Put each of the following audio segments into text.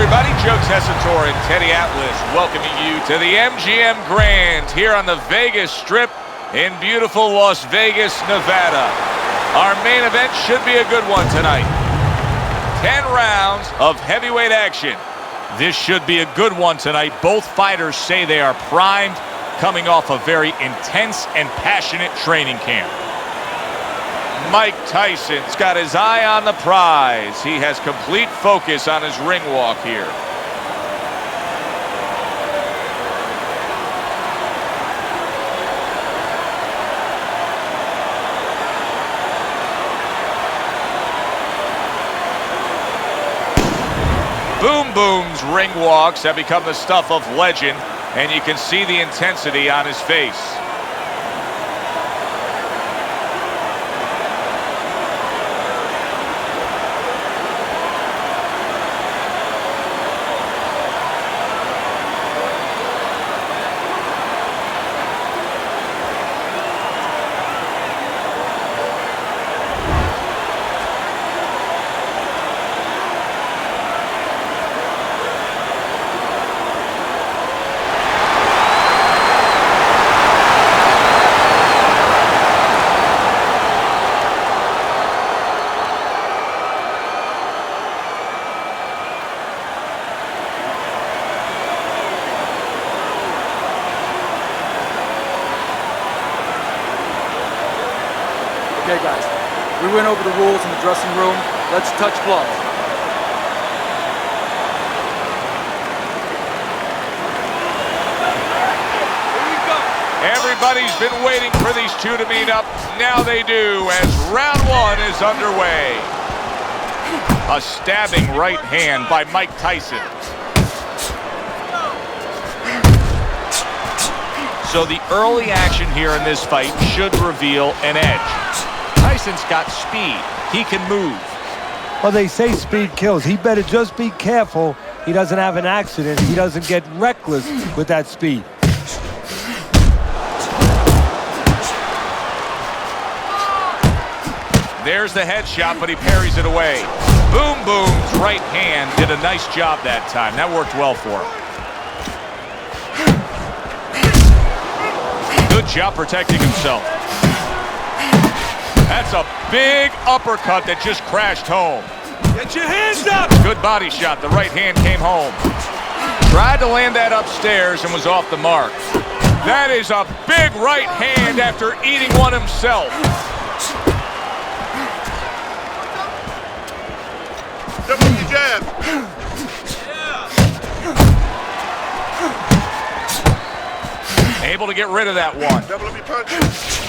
everybody. Joe Tessitore and Teddy Atlas welcoming you to the MGM Grand here on the Vegas Strip in beautiful Las Vegas, Nevada. Our main event should be a good one tonight. 10 rounds of heavyweight action. This should be a good one tonight. Both fighters say they are primed, coming off a very intense and passionate training camp. Mike Tyson's got his eye on the prize. He has complete focus on his ring walk here. Boom Boom's ring walks have become the stuff of legend, and you can see the intensity on his face. Okay, guys, we went over the rules in the dressing room. Let's touch gloves. Everybody's been waiting for these two to meet up. Now they do, as round one is underway. A stabbing right hand by Mike Tyson. So the early action here in this fight should reveal an edge. Tyson's got speed. He can move. Well, they say speed kills. He better just be careful he doesn't have an accident. He doesn't get reckless with that speed. There's the headshot, but he parries it away. Boom Boom's right hand did a nice job that time. That worked well for him. Good job protecting himself. That's a big uppercut that just crashed home. Get your hands up! Good body shot. The right hand came home. Tried to land that upstairs and was off the mark. That is a big right hand after eating one himself. Double your jab. Able to get rid of that one. Double up your punches.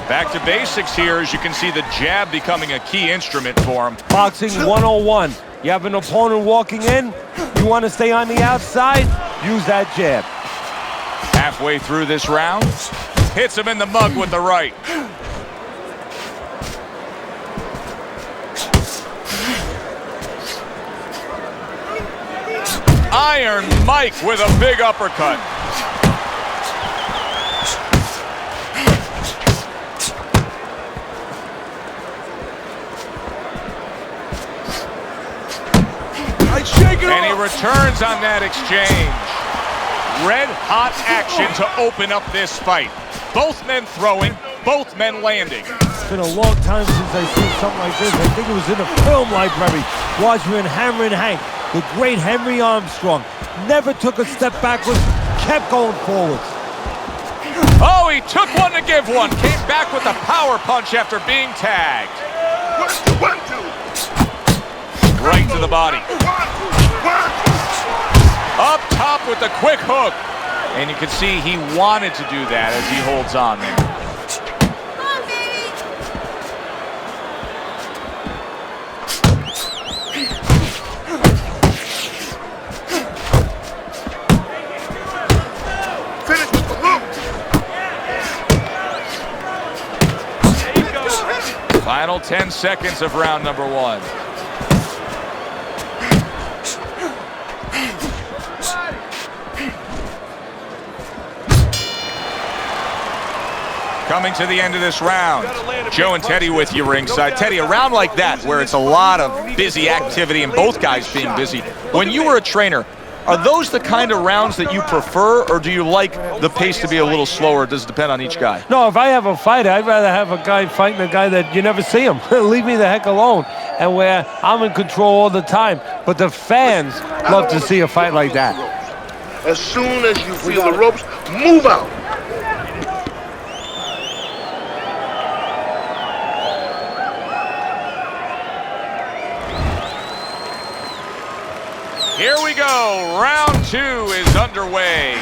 Back to basics here, as you can see the jab becoming a key instrument for him. Boxing 101. You have an opponent walking in, you want to stay on the outside, use that jab. Halfway through this round, hits him in the mug with the right. Iron Mike with a big uppercut. And he returns on that exchange. Red-hot action to open up this fight. Both men throwing, both men landing. It's been a long time since I've seen something like this. I think it was in a film library. Watching Hammer and Hank, the great Henry Armstrong. Never took a step backwards, kept going forwards. Oh, he took one to give one. Came back with a power punch after being tagged. 1, 2. Right to the body. Up top with the quick hook. And you can see he wanted to do that as he holds on there. Come on, baby. Finish with the hook. Final 10 seconds of round number one. coming to the end of this round. Joe and Teddy with you ringside. Teddy, a round like that where it's a lot of busy activity and both guys being busy. When you were a trainer, are those the kind of rounds that you prefer, or do you like the pace to be a little slower? Does it depend on each guy? No, if I have a fight, I'd rather have a guy fighting a guy that you never see him. Leave me the heck alone. And where I'm in control all the time. But the fans love to see a fight like that. As soon as you feel the ropes, move out. Here we go. Round 2 is underway.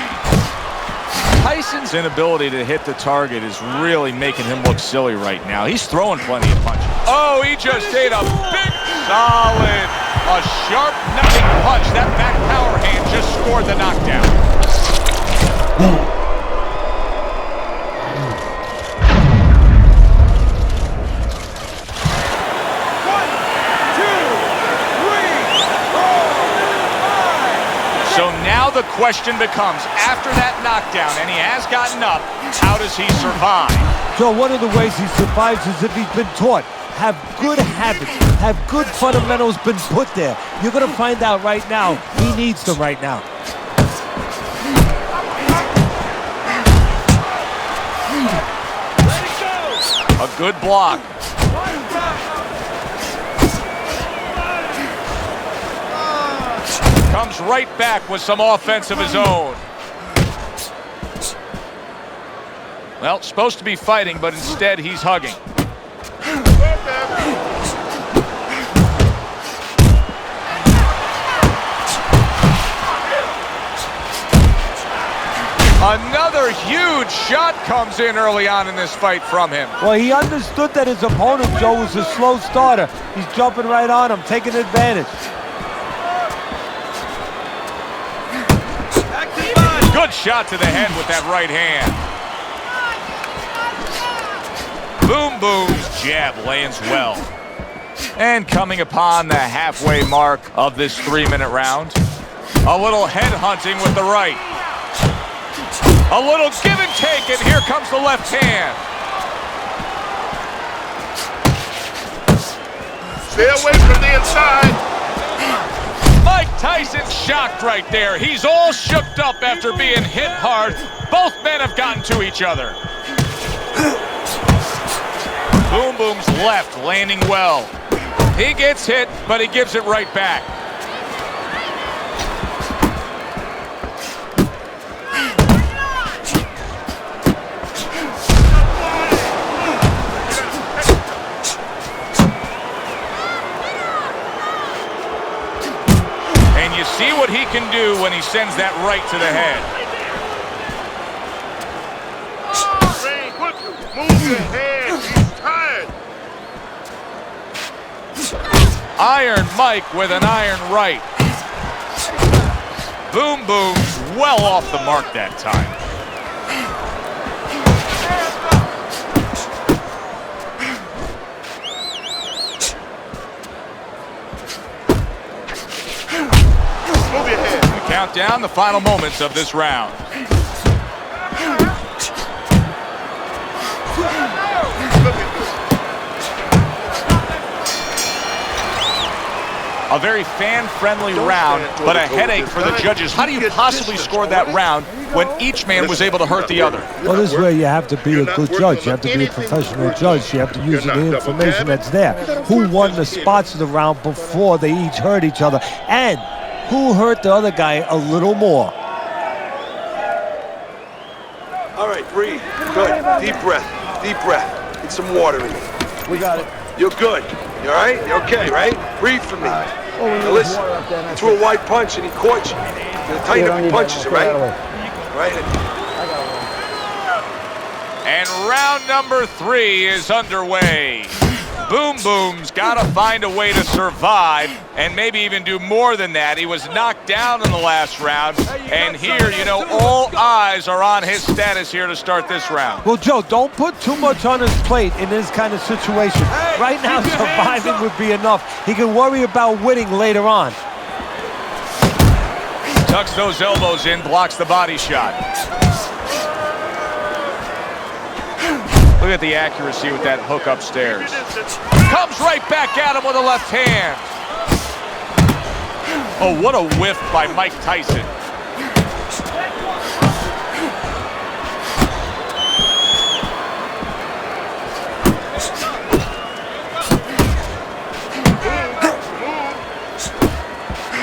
Tyson's inability to hit the target is really making him look silly right now. He's throwing plenty of punches. Oh, he just ate a big, solid, a sharp, nutting punch. That back power hand just scored the knockdown. So now the question becomes, after that knockdown, and he has gotten up, how does he survive? So one of the ways he survives is if he's been taught. Have good habits, have good fundamentals been put there. You're going to find out right now, he needs them right now. A good block. Comes right back with some offense of his own. Well, supposed to be fighting, but instead he's hugging. Another huge shot comes in early on in this fight from him. Well, he understood that his opponent, Joe, was a slow starter. He's jumping right on him, taking advantage. Good shot to the head with that right hand. Boom Boom's jab lands well. And coming upon the halfway mark of this 3-minute round, a little head hunting with the right. A little give and take, and here comes the left hand. Stay away from the inside. Mike Tyson shocked right there. He's all shooked up after being hit hard. Both men have gotten to each other. Boom Boom's left landing well. He gets hit, but he gives it right back. You see what he can do when he sends that right to the head. Move your head. He's tired. Iron Mike with an iron right. Boom Boom's well off the mark that time. Count down the final moments of this round. A very fan-friendly round, but a headache for the judges. How do you possibly score that round when each man was able to hurt the other? Well, this is where you have to be a good judge. You have to be a professional judge. You have to use the information that's there. Who won the spots of the round before they each hurt each other? And who hurt the other guy a little more? All right, breathe. Good. Deep breath. Deep breath. Get some water in you. We got it. You're good. You all right? You're okay, right? Breathe for me. Now listen, you threw a wide punch and he caught you. You're gonna tighten up your punches, all right? Right? And round number 3 is underway. Boom Boom's got to find a way to survive and maybe even do more than that. He was knocked down in the last round, and here, you know, all eyes are on his status here to start this round. Well, Joe, don't put too much on his plate in this kind of situation. Right now, surviving would be enough. He can worry about winning later on. Tucks those elbows in, blocks the body shot. Look at the accuracy with that hook upstairs. Comes right back at him with a left hand. Oh, what a whiff by Mike Tyson.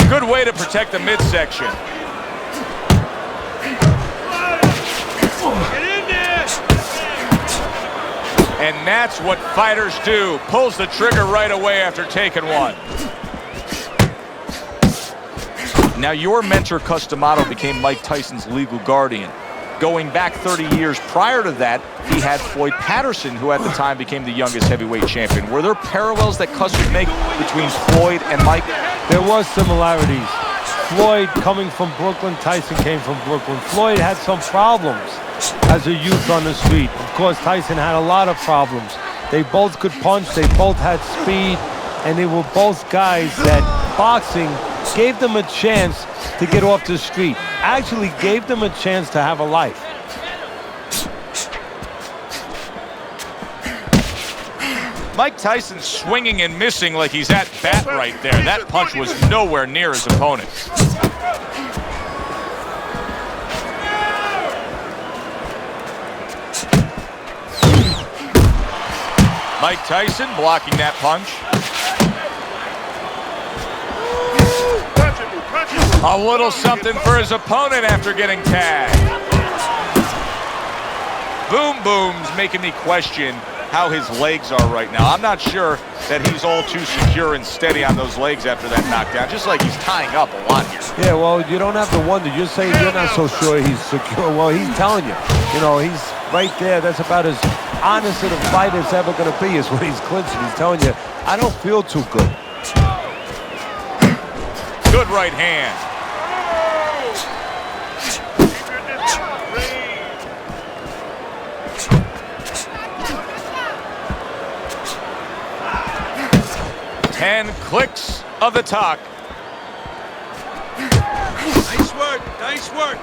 Good way to protect the midsection. And that's what fighters do. Pulls the trigger right away after taking one. Now, your mentor, Customato, became Mike Tyson's legal guardian. Going back 30 years prior to that, he had Floyd Patterson, who at the time became the youngest heavyweight champion. Were there parallels that Cus would make between Floyd and Mike? There was similarities. Floyd coming from Brooklyn, Tyson came from Brooklyn. Floyd had some problems as a youth on the street. Of course, Tyson had a lot of problems. They both could punch, they both had speed, and they were both guys that boxing gave them a chance to get off the street. Actually gave them a chance to have a life. Mike Tyson swinging and missing like he's at bat right there. That punch was nowhere near his opponent. Mike Tyson blocking that punch. A little something for his opponent after getting tagged. Boom Boom's making me question how his legs are right now. I'm not sure that he's all too secure and steady on those legs after that knockdown, just like he's tying up a lot here. Yeah, well, you don't have to wonder. You're saying you're not so sure he's secure. Well, he's telling you. You know, he's right there. That's about as honest of a fight as ever going to be is when he's clinching. He's telling you, I don't feel too good. Good right hand. And clicks of the talk. Nice work, nice work.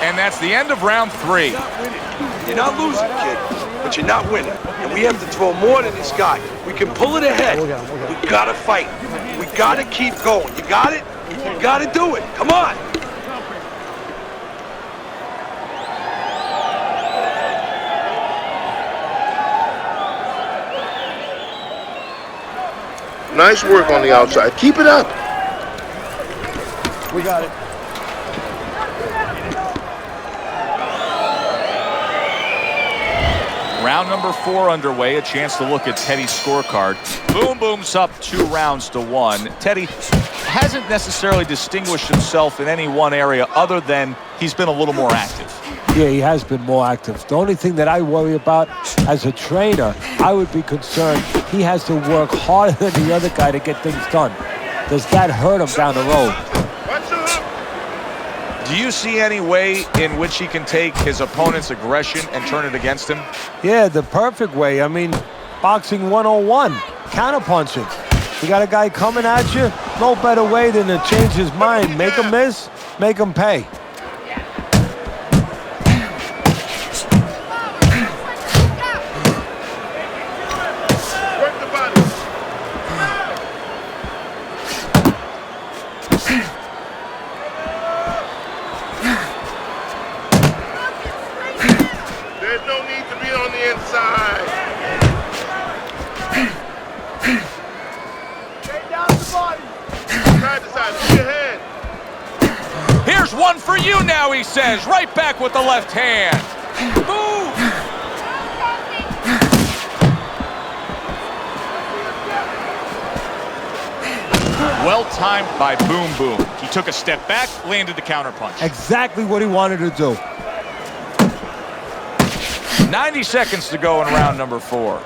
And that's the end of round 3. You're not losing, kid, but you're not winning. And we have to throw more than this guy. We can pull it ahead. We gotta fight. We gotta keep going. You got it? You gotta do it. Come on. Nice work on the outside. Keep it up. We got it. Round number 4 underway. A chance to look at Teddy's scorecard. Boom Boom's up 2 rounds to 1. Teddy hasn't necessarily distinguished himself in any one area other than he's been a little more active. Yeah, he has been more active. The only thing that I worry about as a trainer, I would be concerned he has to work harder than the other guy to get things done. Does that hurt him down the road? Do you see any way in which he can take his opponent's aggression and turn it against him? Yeah, the perfect way. I mean, boxing 101, counterpunching. You got a guy coming at you, no better way than to change his mind. Make him miss, make him pay. There's no need to be on the inside. Take down the body. Side to side, to your head. Here's one for you now, he says. Right back with the left hand. Boom! Well timed by Boom Boom. He took a step back, landed the counterpunch. Exactly what he wanted to do. 90 seconds to go in round number 4.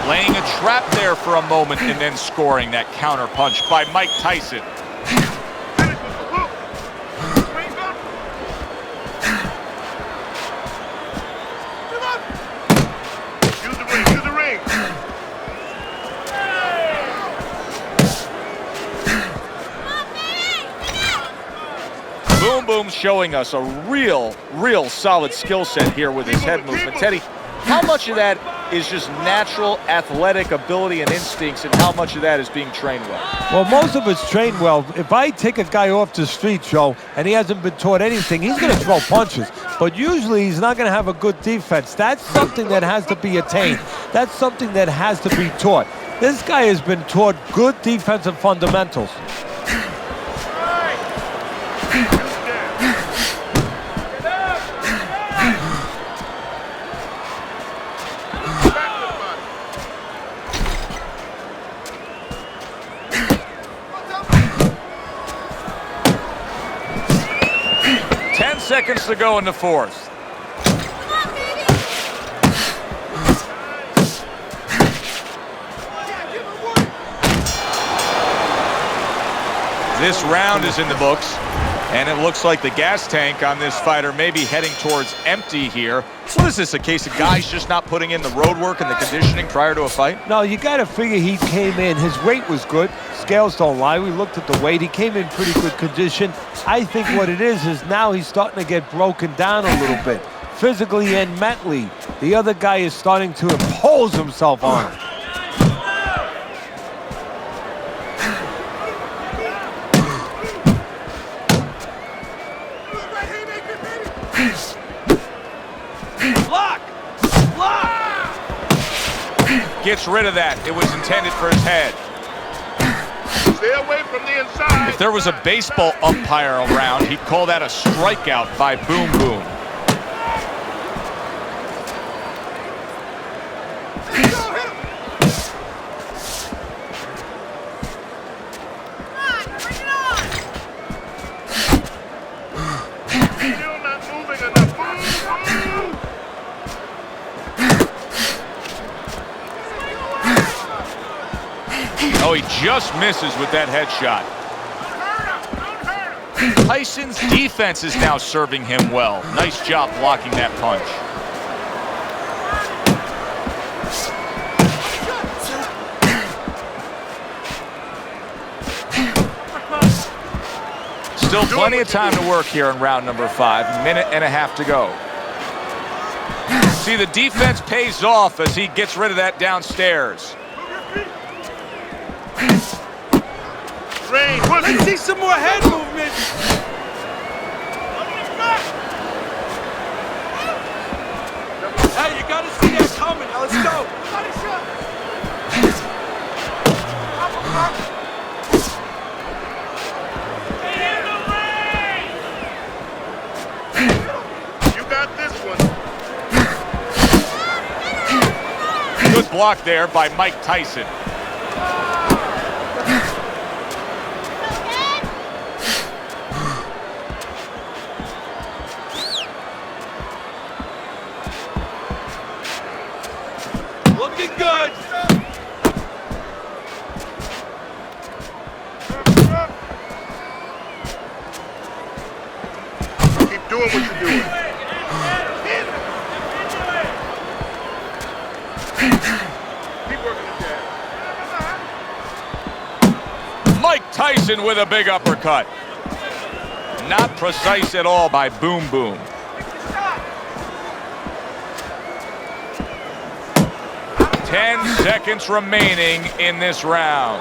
Laying a trap there for a moment and then scoring that counter punch by Mike Tyson. showing us a real solid skill set here with his head movement. Teddy, how much of that is just natural athletic ability and instincts, and how much of that is being trained well? Well, most of it's trained well. If I take a guy off the street, Joe, and he hasn't been taught anything, he's going to throw punches. But usually he's not going to have a good defense. That's something that has to be attained. That's something that has to be taught. This guy has been taught good defensive fundamentals. Seconds to go in the fourth. This round is in the books, and it looks like the gas tank on this fighter may be heading towards empty here. What is this, a case of guys just not putting in the road work and the conditioning prior to a fight? No, you got to figure he came in. His weight was good. Scales don't lie. We looked at the weight. He came in pretty good condition. I think what it is now he's starting to get broken down a little bit, physically and mentally. The other guy is starting to impose himself on him. Gets rid of that. It was intended for his head. Stay away from the inside. If there was a baseball umpire around, he'd call that a strikeout by Boom Boom. Still not moving enough. Oh, he just misses with that headshot. Tyson's defense is now serving him well. Nice job blocking that punch. Still plenty of time to work here in round number 5. A minute and a half to go. See, the defense pays off as he gets rid of that downstairs. Let's see some more head movement. Hey, you gotta see that coming. Now let's go. You got this one. Good block there by Mike Tyson. Looking good. Keep doing what you're doing. Keep working it down. Mike Tyson with a big uppercut. Not precise at all by Boom Boom. Ten seconds remaining in this round.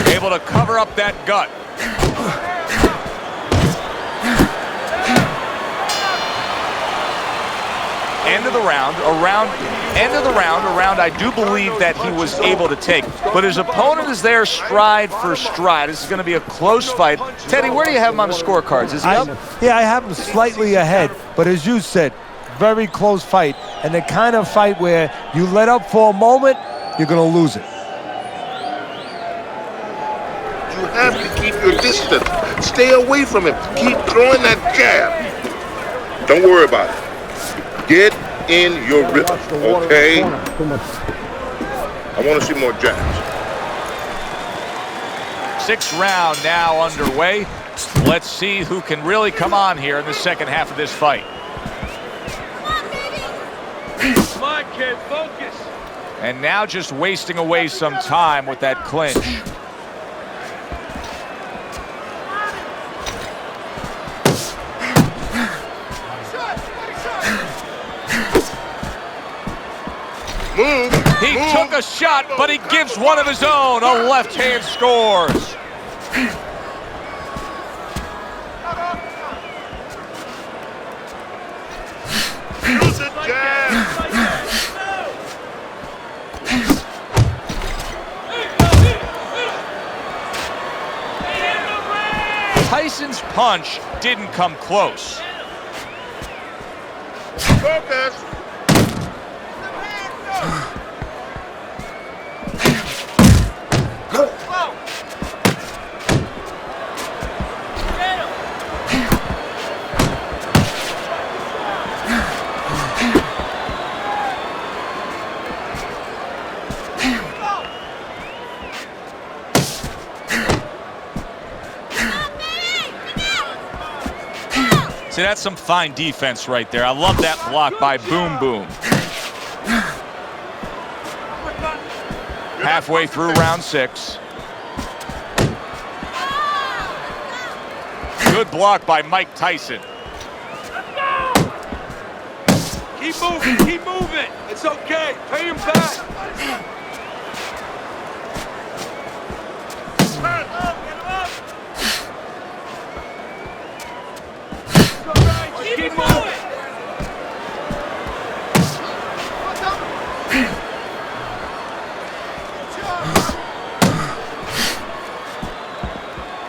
Able to cover up that gut. End of the round, a round I do believe that he was able to take. But his opponent is there stride for stride. This is going to be a close fight. Teddy, where do you have him on the scorecards? Is he up? Yeah, I have him slightly ahead. But as you said, very close fight. And the kind of fight where you let up for a moment, you're going to lose it. You have to keep your distance. Stay away from him. Keep throwing that jab. Don't worry about it. Get in your rhythm, okay? I want to see more jabs. 6th round now underway. Let's see who can really come on here in the second half of this fight. Come on, kid, focus. And now just wasting away some time with that clinch. Move. He Move. took a shot, but he gives one of his own. A left hand scores. Use the jab. Tyson's punch didn't come close. Focus. See, that's some fine defense right there. I love that block by Boom Boom. Halfway through round 6. Good block by Mike Tyson. Keep moving, keep moving. It's okay. Pay him back. Keep moving.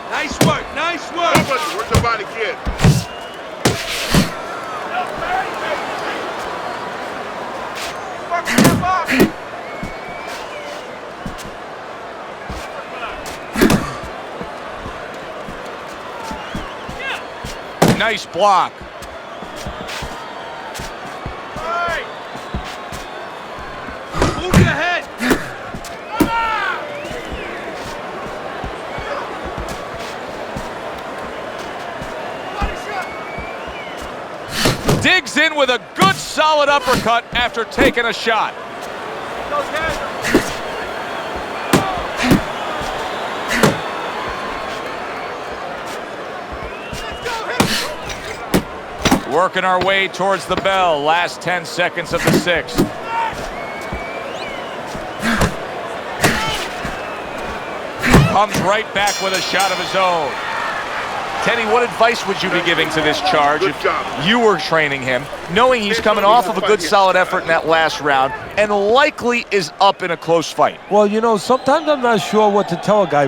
Nice work, nice work. Where's the body, kid? Nice block. Move your head. Digs in with a good solid uppercut after taking a shot. Working our way towards the bell. Last 10 seconds of the 6th. Comes right back with a shot of his own. Teddy, what advice would you be giving to this charge if you were training him, knowing he's coming off of a good solid effort in that last round and likely is up in a close fight? Well, you know, sometimes I'm not sure what to tell a guy,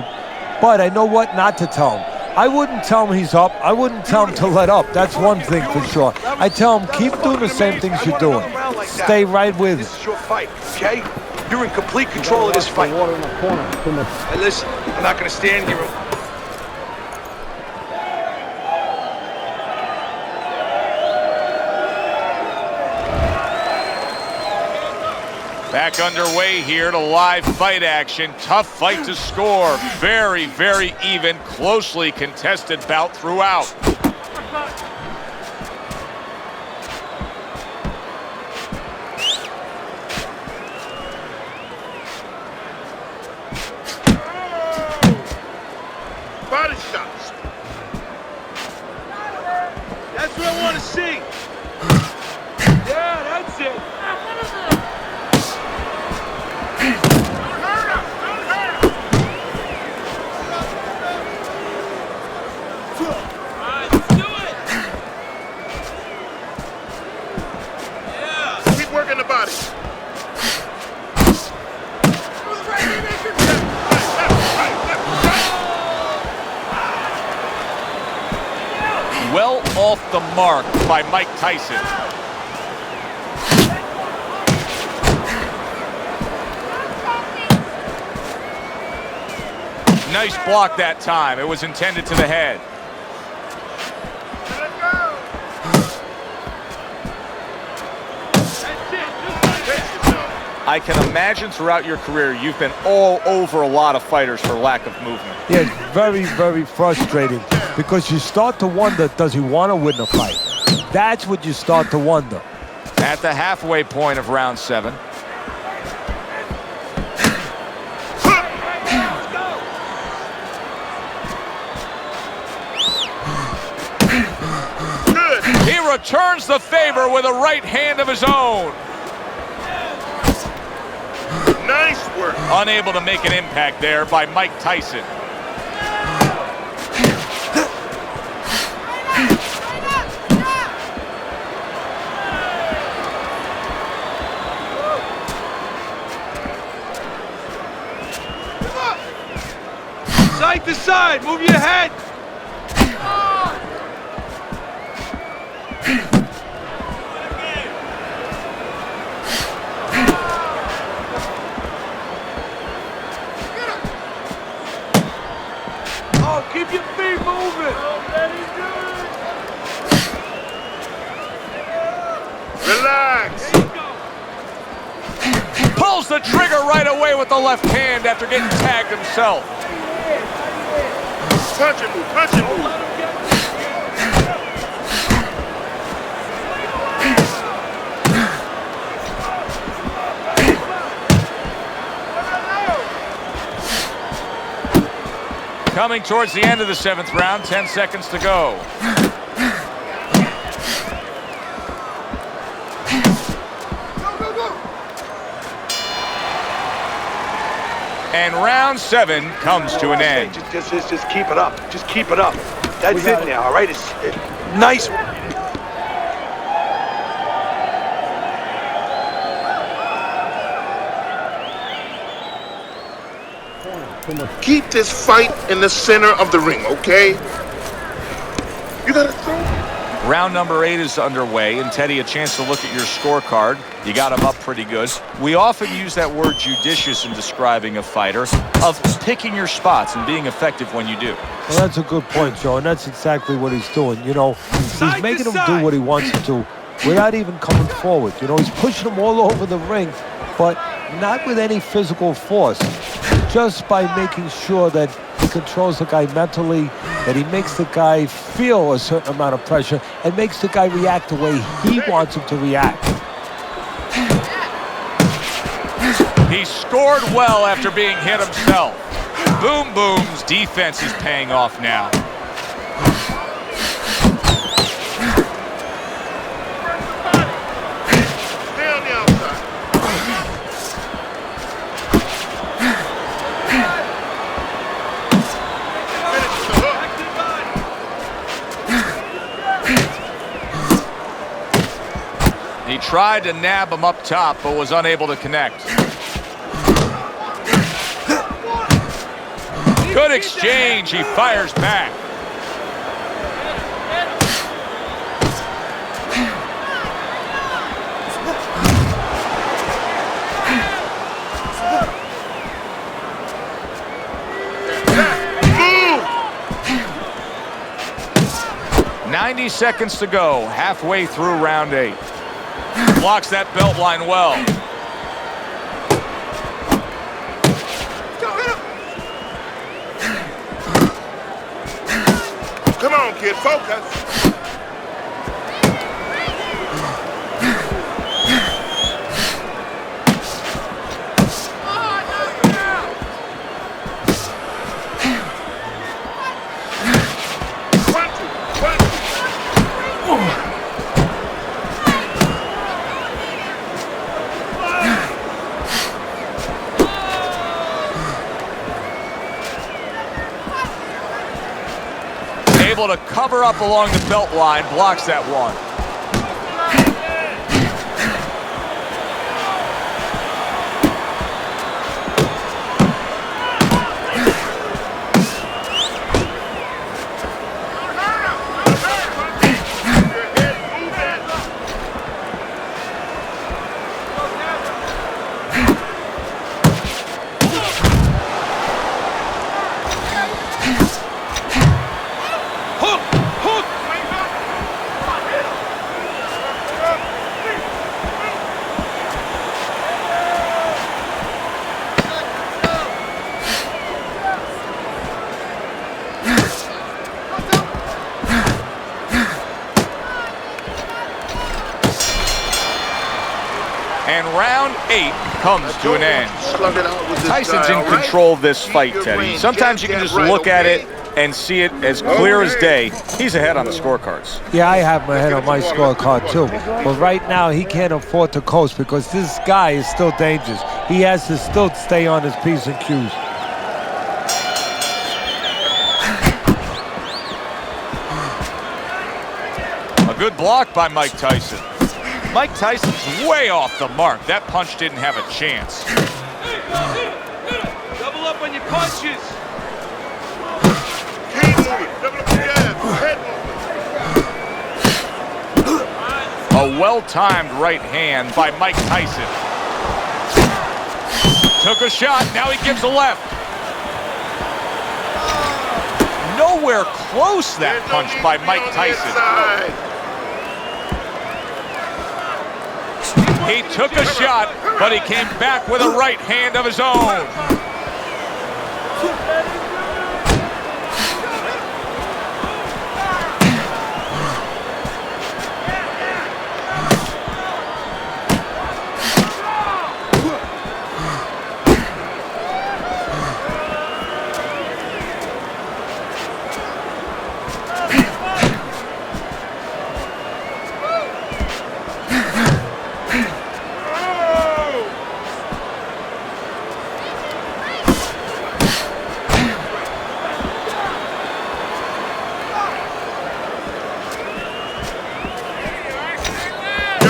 but I know what not to tell him. I wouldn't tell him he's up. I wouldn't tell him to let up. That's one thing for sure. I tell him, keep doing the same things you're doing. Stay right with This it. is your fight, okay? You're in complete control of this fight. Hey, listen, I'm not gonna stand here. Back underway here to live fight action. Tough fight to score. Very, very even, closely contested bout throughout. Body shots. That's what I want to see. Yeah, that's it. Keep working the body. Well off the mark by Mike Tyson. Nice block that time. It was intended to the head. I can imagine throughout your career you've been all over a lot of fighters for lack of movement. Yeah, it's very, very frustrating because you start to wonder, does he want to win the fight? That's what you start to wonder. At the halfway point of round 7. He returns the favor with a right hand of his own. Nice work. Unable to make an impact there by Mike Tyson. Side to side, move your head. Oh, keep your feet moving. Relax. Pulls the trigger right away with the left hand after getting tagged himself. Punch and move, punch and move. Coming towards the end of the 7th round, 10 seconds to go. And round 7 comes to an end. Just keep it up. Just keep it up. That's it now, all right? It's nice. Keep this fight in the center of the ring, okay? You gotta throw. Round number 8 is underway, and Teddy, a chance to look at your scorecard. You got him up pretty good. We often use that word judicious in describing a fighter, of picking your spots and being effective when you do. Well, that's a good point, Joe, and that's exactly what he's doing. You know, he's making him do what he wants to do without even coming forward. You know, he's pushing him all over the ring, but not with any physical force. Just by making sure that he controls the guy mentally, that he makes the guy feel a certain amount of pressure, and makes the guy react the way he wants him to react. He scored well after being hit himself. Boom Boom's defense is paying off now. Stay on the outside. He tried to nab him up top, but was unable to connect. Good exchange. He fires back. Move! 90 seconds to go, halfway through round 8. Blocks that belt line well. Come on, kid, focus. Able to cover up along the belt line, blocks that one. And round 8 comes to an end. Tyson's in control of this fight, Teddy. Sometimes you can just look at it and see it as clear as day. He's ahead on the scorecards. Yeah, I have my head on my scorecard too. But right now, he can't afford to coast because this guy is still dangerous. he has to still stay on his P's and Q's. A good block by Mike Tyson. Mike Tyson's way off the mark. That punch didn't have a chance. Double up on your punches. Keep moving. Double up your jab. Head movement. A well-timed right hand by Mike Tyson. Took a shot, now he gives a left. Nowhere close that punch by Mike Tyson. He took a shot, but he came back with a right hand of his own.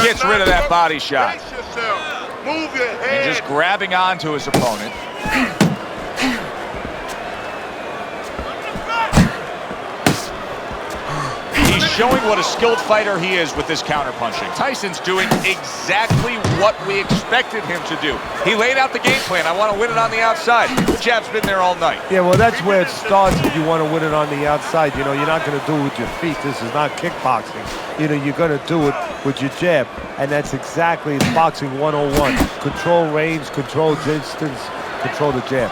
Gets rid of that body shot. Move your head. And just grabbing onto his opponent. He's showing what a skilled fighter he is with this counterpunching. Tyson's doing exactly what we expected him to do. He laid out the game plan. I want to win it on the outside. The jab's been there all night. Yeah, well, that's where it starts if you want to win it on the outside. You know, you're not going to do it with your feet. This is not kickboxing. You know, you're going to do it with your jab. And that's exactly, it's boxing 101. Control range, control distance, control the jab.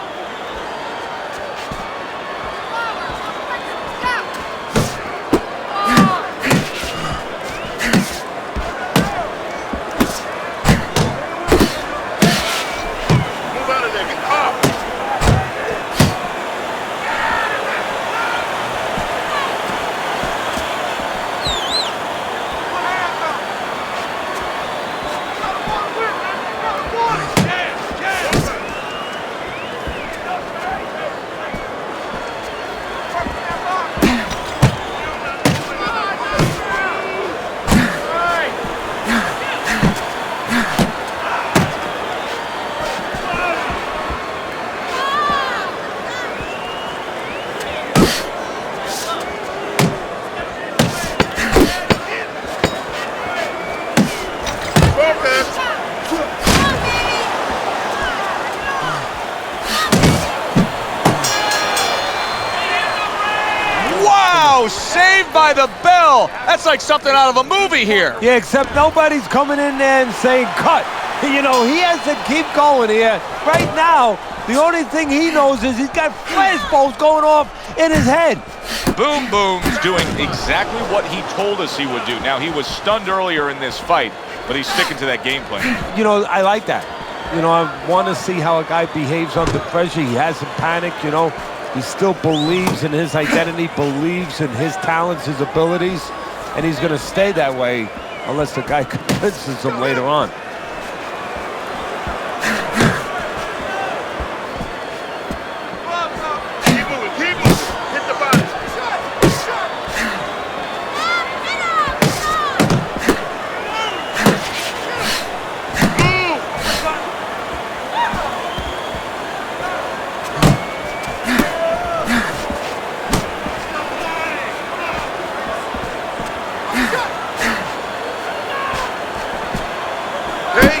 Saved by the bell. That's like something out of a movie here. Yeah, except nobody's coming in there and saying cut. You know, he has to keep going here. Right now, the only thing he knows is he's got flashballs going off in his head. Boom Boom's doing exactly what he told us he would do. Now, he was stunned earlier in this fight, but he's sticking to that game plan. You know, I like that. You know, I want to see how a guy behaves under pressure. He hasn't panicked, you know. He still believes in his identity, believes in his talents, his abilities, and he's going to stay that way unless the guy convinces him later on. Keep moving, keep moving. Hit the body.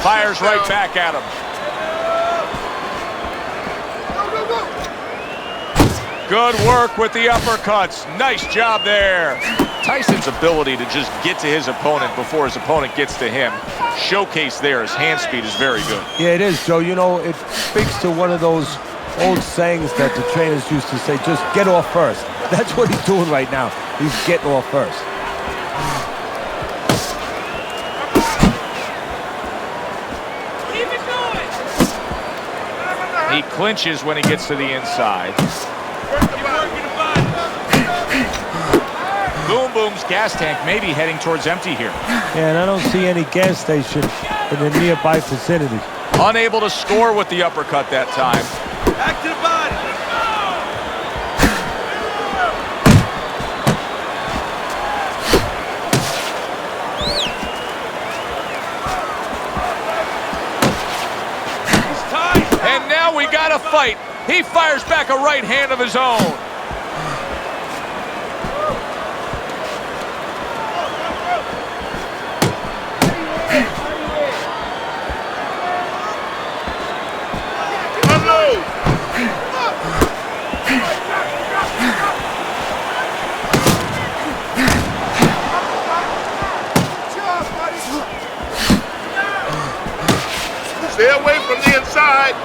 Fires right back at him. Good work with the uppercuts. Nice job there. Tyson's ability to just get to his opponent before his opponent gets to him, showcase there. His hand speed is very good. Yeah, it is, Joe. You know, it speaks to one of those old sayings that the trainers used to say, just get off first. That's what he's doing right now. He's getting off first. He clinches when he gets to the inside. Boom Boom's gas tank may be heading towards empty here. Yeah, and I don't see any gas station in the nearby vicinity. Unable to score with the uppercut that time. Back to the body. And now we got a fight. He fires back a right hand of his own. Stay away from the inside.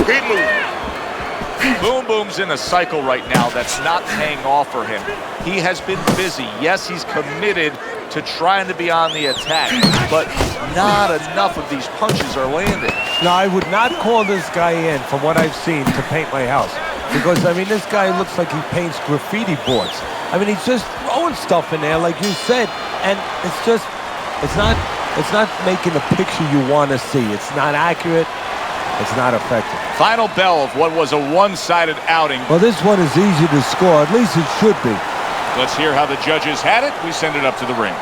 Keep moving. Boom Boom's in a cycle right now that's not paying off for him. He has been busy. Yes, he's committed to trying to be on the attack, but not enough of these punches are landing. No, I would not call this guy in, from what I've seen, to paint my house. Because, I mean, this guy looks like he paints graffiti boards. I mean, he's just throwing stuff in there, like you said, and it's not making the picture you want to see. It's not accurate. It's not effective. Final bell of what was a one-sided outing. Well, this one is easy to score. At least it should be. Let's hear how the judges had it. We send it up to the ring.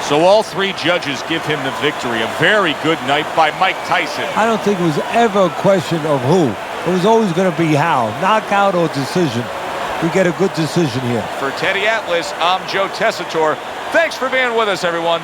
So all three judges give him the victory. A very good night by Mike Tyson. I don't think it was ever a question of who. It was always going to be how. Knockout or decision. We get a good decision here. For Teddy Atlas, I'm Joe Tessitore. Thanks for being with us, everyone.